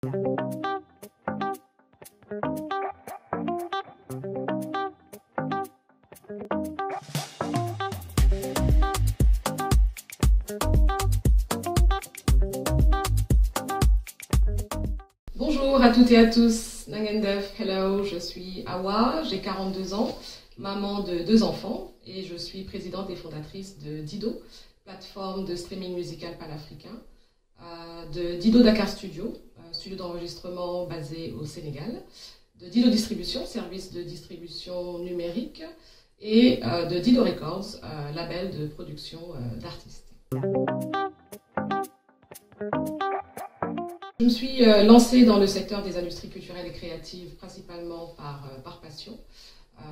Bonjour à toutes et à tous, Nangendef, hello, je suis Awa, j'ai 42 ans, maman de 2 enfants et je suis présidente et fondatrice de Dido, plateforme de streaming musical panafricain, de Dido Dakar Studio, studio d'enregistrement basé au Sénégal, de Dido Distribution, service de distribution numérique, et de Dido Records, label de production d'artistes. Je me suis lancée dans le secteur des industries culturelles et créatives principalement par passion.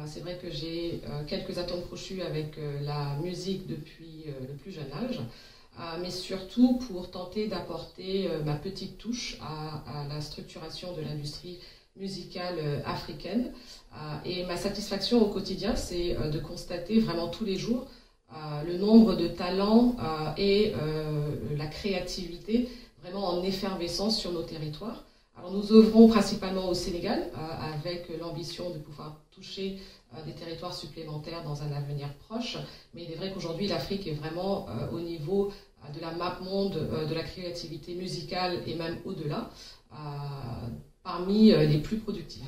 C'est vrai que j'ai quelques atomes crochus avec la musique depuis le plus jeune âge, mais surtout pour tenter d'apporter ma petite touche à la structuration de l'industrie musicale africaine. Et ma satisfaction au quotidien, c'est de constater vraiment tous les jours le nombre de talents et la créativité vraiment en effervescence sur nos territoires. Alors nous œuvrons principalement au Sénégal avec l'ambition de pouvoir toucher des territoires supplémentaires dans un avenir proche, mais il est vrai qu'aujourd'hui l'Afrique est vraiment au niveau de la map monde de la créativité musicale et même au-delà, parmi les plus productifs.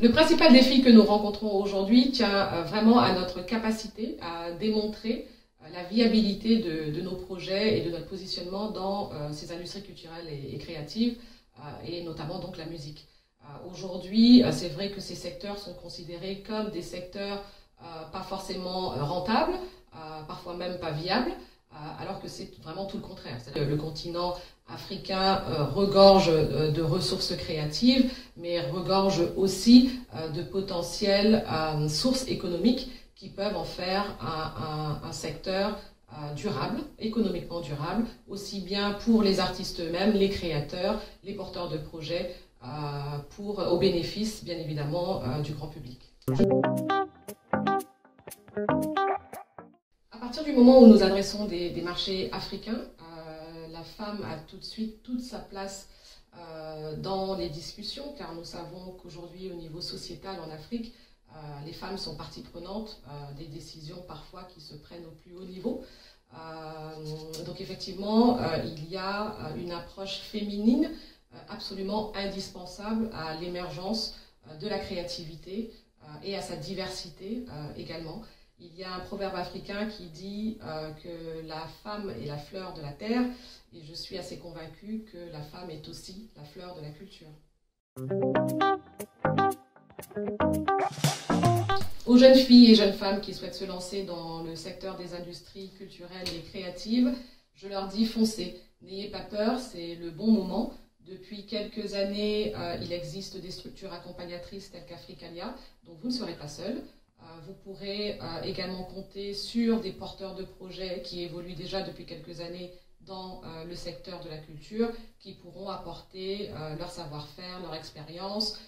Le principal défi que nous rencontrons aujourd'hui tient vraiment à notre capacité à démontrer la viabilité de nos projets et de notre positionnement dans ces industries culturelles et créatives, et notamment donc la musique. Aujourd'hui, c'est vrai que ces secteurs sont considérés comme des secteurs pas forcément rentables, parfois même pas viables, alors que c'est vraiment tout le contraire. Le continent africain regorge de ressources créatives, mais regorge aussi de potentielles sources économiques qui peuvent en faire un secteur durable, économiquement durable, aussi bien pour les artistes eux-mêmes, les créateurs, les porteurs de projets, au bénéfice, bien évidemment, du grand public. À partir du moment où nous adressons des marchés africains, la femme a tout de suite toute sa place dans les discussions, car nous savons qu'aujourd'hui, au niveau sociétal en Afrique, les femmes sont partie prenante des décisions parfois qui se prennent au plus haut niveau. Donc effectivement, il y a une approche féminine absolument indispensable à l'émergence de la créativité et à sa diversité également. Il y a un proverbe africain qui dit que la femme est la fleur de la terre, et je suis assez convaincue que la femme est aussi la fleur de la culture. Aux jeunes filles et jeunes femmes qui souhaitent se lancer dans le secteur des industries culturelles et créatives, je leur dis foncez, n'ayez pas peur, c'est le bon moment. Depuis quelques années, il existe des structures accompagnatrices telles qu'Africalia, donc vous ne serez pas seul. Vous pourrez également compter sur des porteurs de projets qui évoluent déjà depuis quelques années dans le secteur de la culture, qui pourront apporter leur savoir-faire, leur expérience,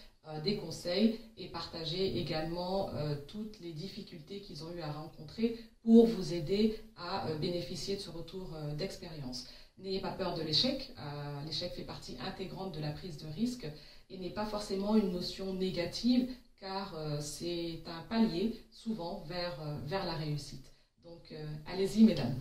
des conseils et partager également toutes les difficultés qu'ils ont eu à rencontrer pour vous aider à bénéficier de ce retour d'expérience. N'ayez pas peur de l'échec, l'échec fait partie intégrante de la prise de risque et n'est pas forcément une notion négative, car c'est un palier souvent vers la réussite. Donc allez-y mesdames.